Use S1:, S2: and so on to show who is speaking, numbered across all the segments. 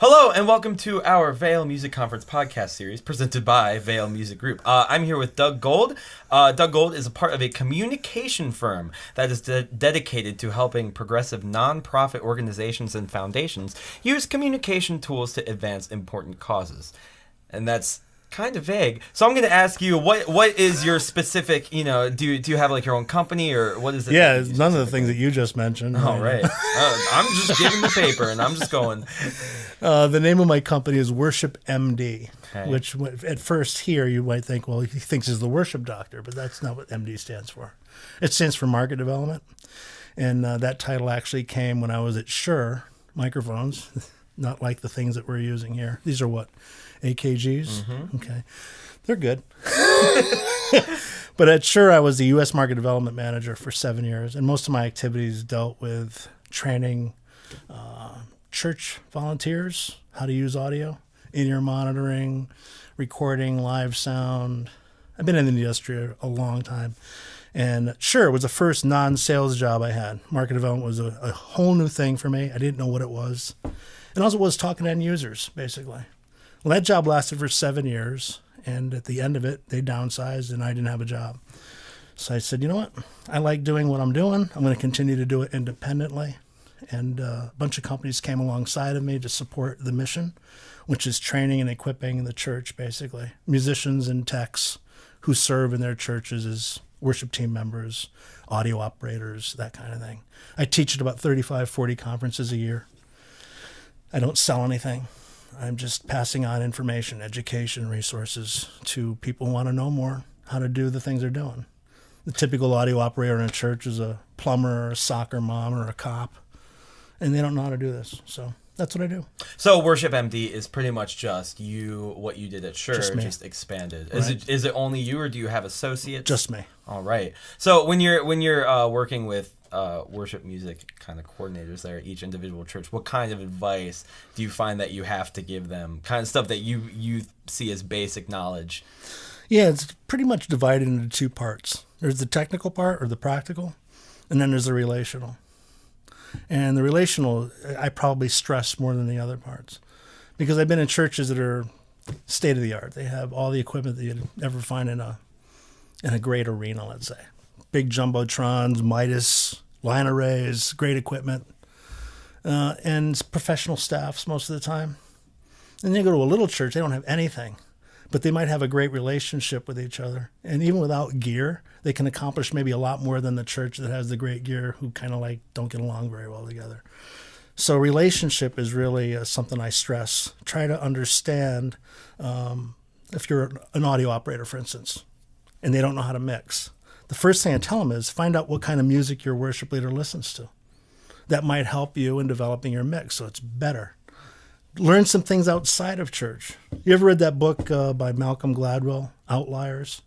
S1: Hello and welcome to our Vale Music Conference podcast series presented by Vale Music Group. I'm here with Doug Gould. Doug Gould is a part of a communication firm that is dedicated to helping progressive nonprofit organizations and foundations use communication tools to advance important causes. And that's kind of vague. So I'm going to ask you, what is your specific, do you have like your own company or what is it?
S2: Yeah, it's none of the things that you just mentioned.
S1: Oh, right. I'm just giving the paper and I'm just going.
S2: The name of my company is Worship MD,
S1: Okay.
S2: which at first here you might think, well, he thinks he's the worship doctor, but that's not what MD stands for. It stands for market development. And that title actually came when I was at Shure microphones, not like the things that we're using here. These are what? AKGs? Mm-hmm. Okay. They're good. But at Shure, I was the U.S. Market Development Manager for 7 years, and most of my activities dealt with training church volunteers how to use audio, in-ear monitoring, recording, live sound. I've been in the industry a long time. And Shure was the first non-sales job I had. Market development was a whole new thing for me. I didn't know what it was. And also was talking to end users, basically. Well, that job lasted for 7 years, and at the end of it, they downsized, and I didn't have a job. So I said, you know what? I like doing what I'm doing. I'm going to continue to do it independently. And a bunch of companies came alongside of me to support the mission, which is training and equipping the church, basically. Musicians and techs who serve in their churches as worship team members, audio operators, that kind of thing. I teach at about 35, 40 conferences a year. I don't sell anything. I'm just passing on information, education, resources to people who want to know more how to do the things they're doing. The typical audio operator in a church is a plumber or a soccer mom or a cop, and they don't know how to do this. So that's what I do.
S1: So Worship MD is pretty much just what you did at Shure,
S2: Just
S1: expanded.
S2: Right.
S1: Is it only you, or do you have associates?
S2: Just me.
S1: All right. So when you're working with worship music kind of coordinators there at each individual church, what kind of advice do you find that you have to give them? Kind of stuff that you see as basic knowledge?
S2: Yeah, it's pretty much divided into two parts. There's the technical part, or the practical, and then there's the relational. And the relational, I probably stress more than the other parts, because I've been in churches that are state of the art. They have all the equipment that you'd ever find in a great arena, let's say. Big jumbotrons, Midas, line arrays, great equipment, and professional staffs most of the time. And you go to a little church, they don't have anything, but they might have a great relationship with each other. And even without gear, they can accomplish maybe a lot more than the church that has the great gear, who kind of like don't get along very well together. So relationship is really something I stress. Try to understand if you're an audio operator, for instance, and they don't know how to mix. The first thing I tell them is find out what kind of music your worship leader listens to. That might help you in developing your mix, so it's better. Learn some things outside of church. You ever read that book by Malcolm Gladwell, Outliers?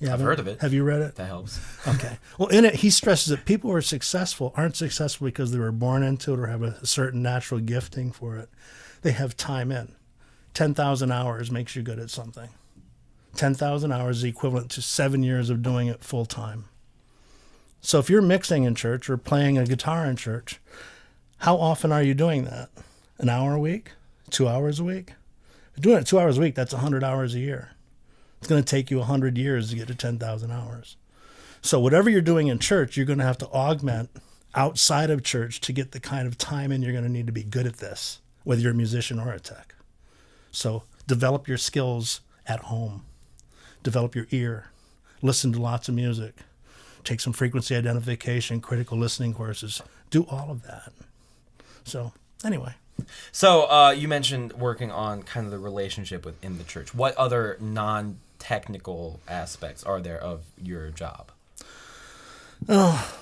S1: I've heard of it.
S2: Have you read it?
S1: That helps.
S2: Okay. Well, in it, he stresses that people who are successful aren't successful because they were born into it or have a certain natural gifting for it. They have time in. 10,000 hours makes you good at something. 10,000 hours is equivalent to 7 years of doing it full time. So if you're mixing in church or playing a guitar in church, how often are you doing that? An hour a week? 2 hours a week? If you're doing it 2 hours a week, that's 100 hours a year. It's going to take you 100 years to get to 10,000 hours. So whatever you're doing in church, you're going to have to augment outside of church to get the kind of time in you're going to need to be good at this, whether you're a musician or a tech. So develop your skills at home. Develop your ear. Listen to lots of music. Take some frequency identification, critical listening courses. Do all of that. So anyway.
S1: So you mentioned working on kind of the relationship within the church. What other non-technical aspects are there of your job?
S2: Oh,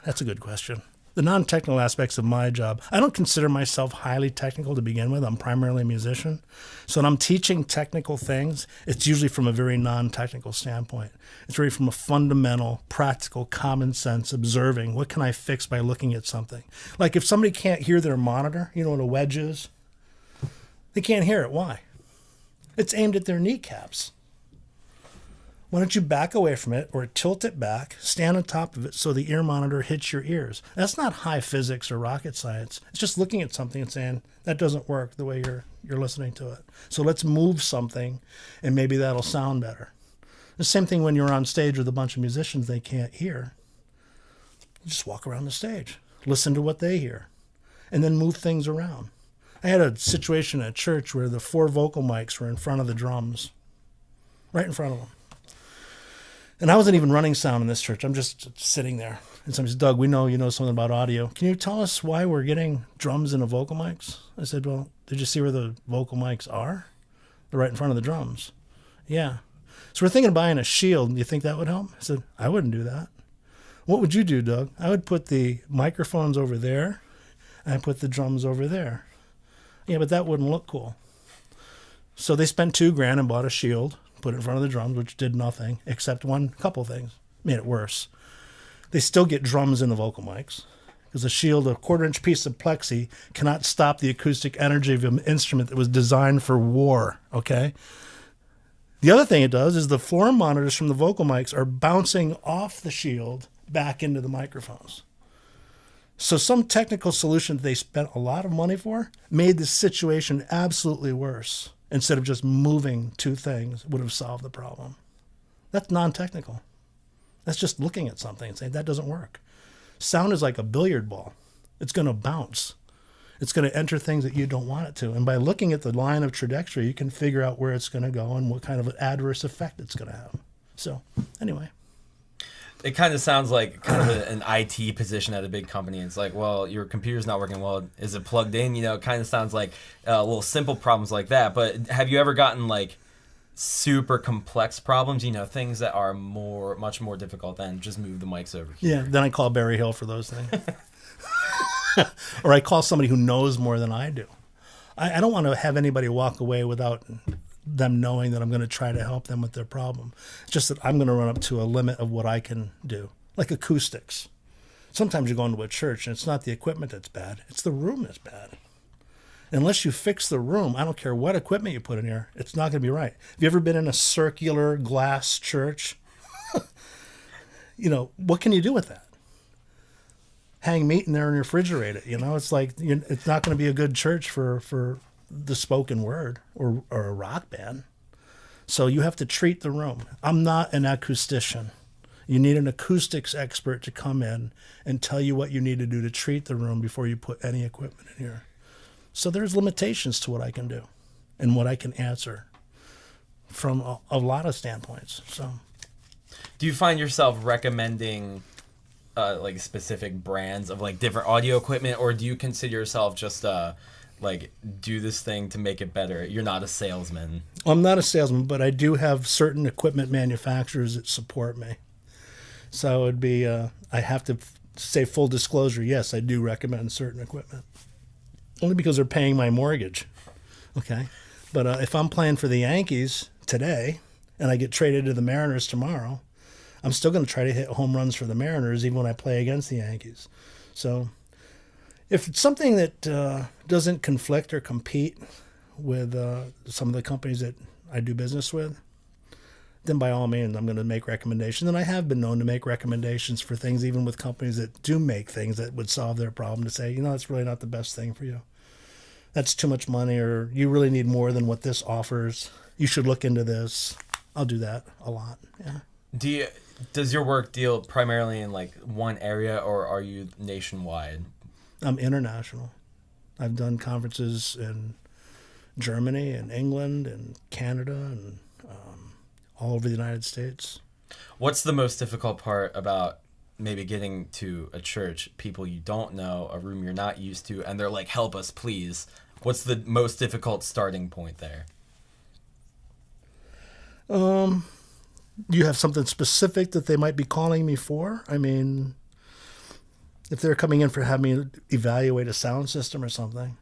S2: that's a good question. The non-technical aspects of my job, I don't consider myself highly technical to begin with. I'm primarily a musician. So when I'm teaching technical things, it's usually from a very non-technical standpoint. It's really from a fundamental, practical, common sense, observing. What can I fix by looking at something? Like if somebody can't hear their monitor, you know what a wedge is? They can't hear it. Why? It's aimed at their kneecaps. Why don't you back away from it or tilt it back, stand on top of it so the ear monitor hits your ears? That's not high physics or rocket science. It's just looking at something and saying, that doesn't work the way you're listening to it. So let's move something and maybe that'll sound better. The same thing when you're on stage with a bunch of musicians they can't hear. You just walk around the stage, listen to what they hear, and then move things around. I had a situation at church where the 4 vocal mics were in front of the drums, right in front of them. And I wasn't even running sound in this church. I'm just sitting there. And somebody said, Doug, we know you know something about audio. Can you tell us why we're getting drums in the vocal mics? I said, well, did you see where the vocal mics are? They're right in front of the drums. Yeah. So we're thinking of buying a shield. Do you think that would help? I said, I wouldn't do that. What would you do, Doug? I would put the microphones over there and I'd put the drums over there. Yeah, but that wouldn't look cool. So they spent $2,000 and bought a shield, put it in front of the drums, which did nothing except couple things. Made it worse. They still get drums in the vocal mics because a shield, a 1/4-inch piece of plexi, cannot stop the acoustic energy of an instrument that was designed for war, okay? The other thing it does is the floor monitors from the vocal mics are bouncing off the shield back into the microphones. So some technical solution that they spent a lot of money for made the situation absolutely worse. Instead of just moving 2 things would have solved the problem. That's non-technical. That's just looking at something and saying, that doesn't work. Sound is like a billiard ball. It's going to bounce. It's going to enter things that you don't want it to. And by looking at the line of trajectory, you can figure out where it's going to go and what kind of an adverse effect it's going to have. So, anyway.
S1: It kind of sounds like kind of an IT position at a big company. It's like, well, your computer's not working well. Is it plugged in? You know, it kind of sounds like little simple problems like that. But have you ever gotten like super complex problems? You know, things that are much more difficult than just move the mics over here.
S2: Yeah, then I call Barry Hill for those things. Or I call somebody who knows more than I do. I don't want to have anybody walk away without them knowing that I'm going to try to help them with their problem. It's just that I'm going to run up to a limit of what I can do, like acoustics. Sometimes you go into a church and it's not the equipment that's bad, it's the room that's bad. Unless you fix the room, I don't care what equipment you put in here, it's not going to be right. Have you ever been in a circular glass church? You know, what can you do with that? Hang meat in there and refrigerate it. You know, it's like, it's not going to be a good church for the spoken word or a rock band. So you have to treat the room. I'm not an acoustician. You need an acoustics expert to come in and tell you what you need to do to treat the room before you put any equipment in here. So there's limitations to what I can do and what I can answer from a lot of standpoints. So,
S1: do you find yourself recommending like specific brands of like different audio equipment, or do you consider yourself just like do this thing to make it better? You're not a salesman.
S2: I'm not a salesman, but I do have certain equipment manufacturers that support me. So it'd be I have to say full disclosure. Yes, I do recommend certain equipment. Only because they're paying my mortgage, okay? But if I'm playing for the Yankees today and I get traded to the Mariners tomorrow, I'm still going to try to hit home runs for the Mariners even when I play against the Yankees. So if it's something that doesn't conflict or compete with some of the companies that I do business with, then by all means, I'm going to make recommendations. And I have been known to make recommendations for things, even with companies that do make things that would solve their problem, to say, you know, it's really not the best thing for you. That's too much money, or you really need more than what this offers. You should look into this. I'll do that a lot. Yeah.
S1: Does your work deal primarily in like one area, or are you nationwide?
S2: I'm international. I've done conferences in Germany and England and Canada and all over the United States.
S1: What's the most difficult part about maybe getting to a church, people you don't know, a room you're not used to, and they're like, help us, please? What's the most difficult starting point there? You have something specific that they might be calling me for? I mean, if they're coming in for having me evaluate a sound system or something,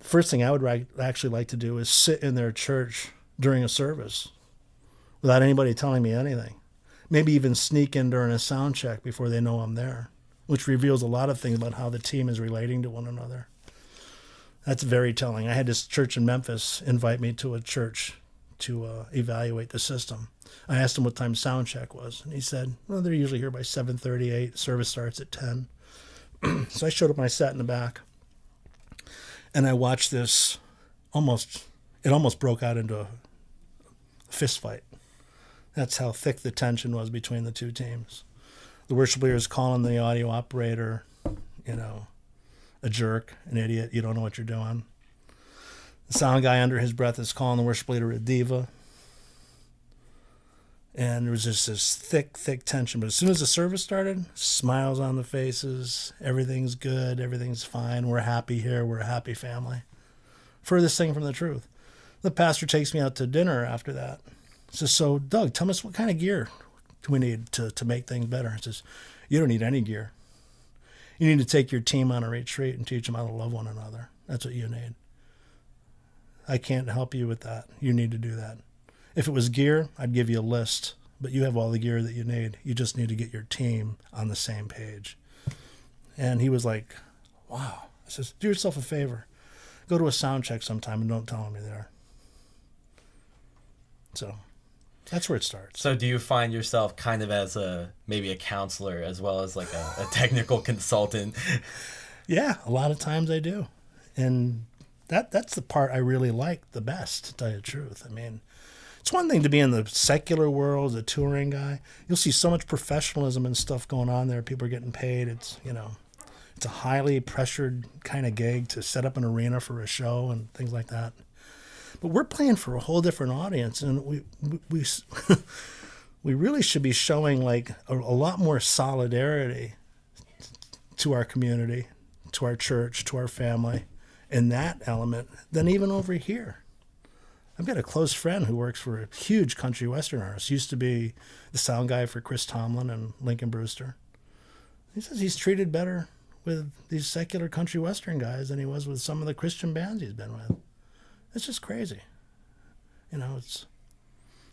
S1: the first thing I would actually like to do is sit in their church during a service without anybody telling me anything. Maybe even sneak in during a sound check before they know I'm there, which reveals a lot of things about how the team is relating to one another. That's very telling. I had this church in Memphis invite me to a church to evaluate the system.
S2: I asked him what time sound check was, and he said, well, they're usually here by 7:38. Service starts at 10. So I showed up and I sat in the back, and I watched this it almost broke out into a fist fight. That's how thick the tension was between the two teams. The worship leader is calling the audio operator, a jerk, an idiot, you don't know what you're doing. The sound guy under his breath is calling the worship leader a diva. And there was just this thick tension. But as soon as the service started, smiles on the faces, everything's good, everything's fine, we're happy here, we're a happy family. Furthest thing from the truth. The pastor takes me out to dinner after that. He says, so Doug, tell us what kind of gear do we need to make things better? He says, you don't need any gear. You need to take your team on a retreat and teach them how to love one another. That's what you need. I can't help you with that. You need to do that. If it was gear, I'd give you a list, but you have all the gear that you need. You just need to get your team on the same page. And he was like, wow. I says, do yourself a favor. Go to a sound check sometime and don't tell him you're there. So that's where it starts.
S1: So do you find yourself kind of as maybe a counselor as well as like a technical consultant?
S2: Yeah, a lot of times I do. And that's the part I really like the best, to tell you the truth. I mean, it's one thing to be in the secular world, as a touring guy. You'll see so much professionalism and stuff going on there. People are getting paid. It's a highly pressured kind of gig to set up an arena for a show and things like that. But we're playing for a whole different audience, and we we really should be showing like a lot more solidarity to our community, to our church, to our family, in that element than even over here. I've got a close friend who works for a huge country western artist. Used to be the sound guy for Chris Tomlin and Lincoln Brewster. He says he's treated better with these secular country western guys than he was with some of the Christian bands he's been with. It's just crazy.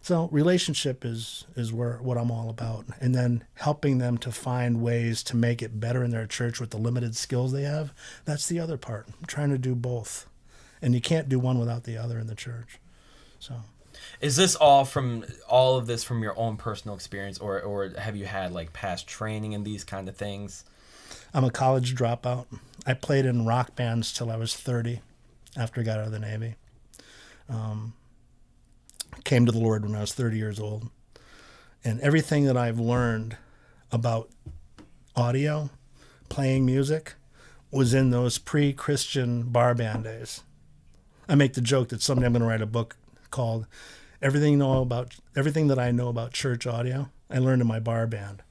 S2: So relationship is what I'm all about. And then helping them to find ways to make it better in their church with the limited skills they have. That's the other part. I'm trying to do both. And you can't do one without the other in the church. So,
S1: is this all of this from your own personal experience, or have you had like past training in these kind of things?
S2: I'm a college dropout. I played in rock bands till I was 30 after I got out of the Navy. Came to the Lord when I was 30 years old. And everything that I've learned about audio, playing music, was in those pre-Christian bar band days. I make the joke that someday I'm going to write a book called Everything That I Know About Church Audio, I Learned in My Bar Band.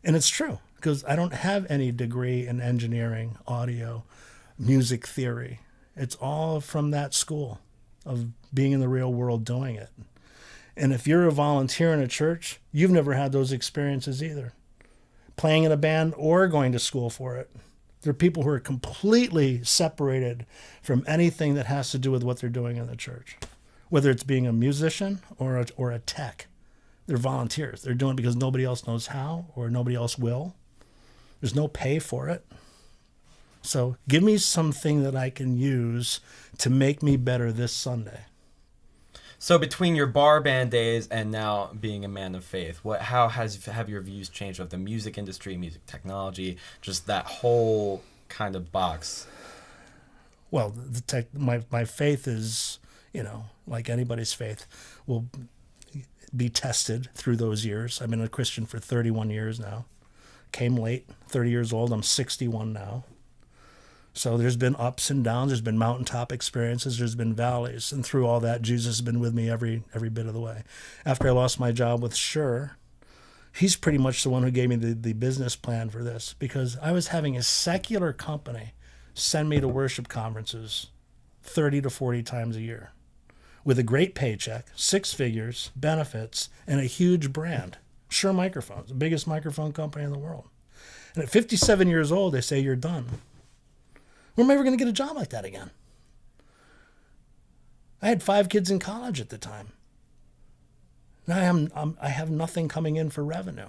S2: And it's true, because I don't have any degree in engineering, audio, music theory. It's all from that school of being in the real world doing it. And if you're a volunteer in a church, you've never had those experiences either. Playing in a band or going to school for it. There are people who are completely separated from anything that has to do with what they're doing in the church. Whether it's being a musician or a tech. They're volunteers. They're doing it because nobody else knows how or nobody else will. There's no pay for it. So give me something that I can use to make me better this Sunday.
S1: So between your bar band days and now being a man of faith, how have your views changed of the music industry, music technology, just that whole kind of box?
S2: Well, my faith is, like anybody's faith, will be tested through those years. I've been a Christian for 31 years now. Came late, 30 years old. I'm 61 now. So there's been ups and downs. There's been mountaintop experiences. There's been valleys. And through all that, Jesus has been with me every bit of the way. After I lost my job with Shure, he's pretty much the one who gave me the business plan for this, because I was having a secular company send me to worship conferences 30 to 40 times a year with a great paycheck, 6 figures, benefits, and a huge brand. Shure Microphones, the biggest microphone company in the world. And at 57 years old, they say, you're done. When am I ever going to get a job like that again? I had 5 kids in college at the time. Now I have nothing coming in for revenue.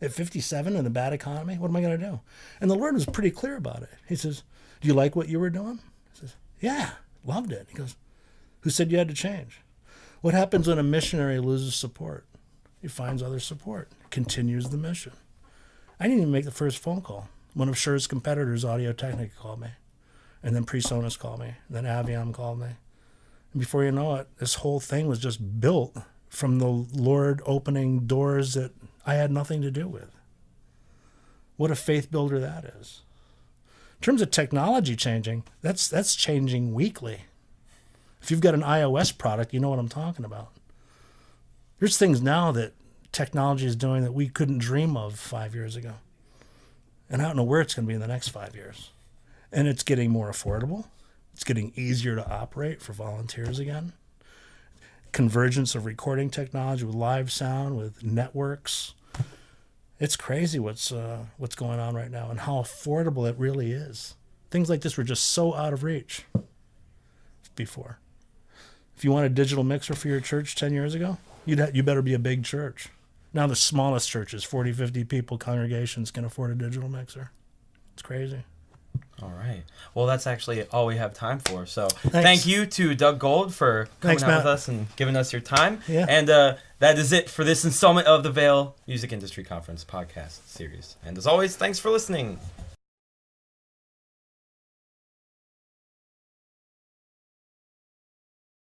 S2: At 57 in a bad economy, what am I going to do? And the Lord was pretty clear about it. He says, do you like what you were doing? I says, yeah, loved it. He goes, who said you had to change? What happens when a missionary loses support? He finds other support, continues the mission. I didn't even make the first phone call. One of Shure's competitors, Audio Technica, called me. And then PreSonus called me. And then Aviom called me. And before you know it, this whole thing was just built from the Lord opening doors that I had nothing to do with. What a faith builder that is. In terms of technology changing, that's changing weekly. If you've got an iOS product, you know what I'm talking about. There's things now that technology is doing that we couldn't dream of 5 years ago. And I don't know where it's going to be in the next 5 years. And it's getting more affordable. It's getting easier to operate for volunteers again. Convergence of recording technology with live sound, with networks. It's crazy what's going on right now and how affordable it really is. Things like this were just so out of reach before. If you want a digital mixer for your church 10 years ago, you better be a big church. Now the smallest churches, 40, 50 people, congregations can afford a digital mixer. It's crazy.
S1: All right. Well, that's actually all we have time for. So
S2: Thanks.
S1: Thank you to Doug Gould for coming
S2: Thanks,
S1: out
S2: Matt.
S1: with us and giving us your time.
S2: Yeah.
S1: And that is it for this installment of the Vale Music Industry Conference podcast series. And as always, thanks for listening.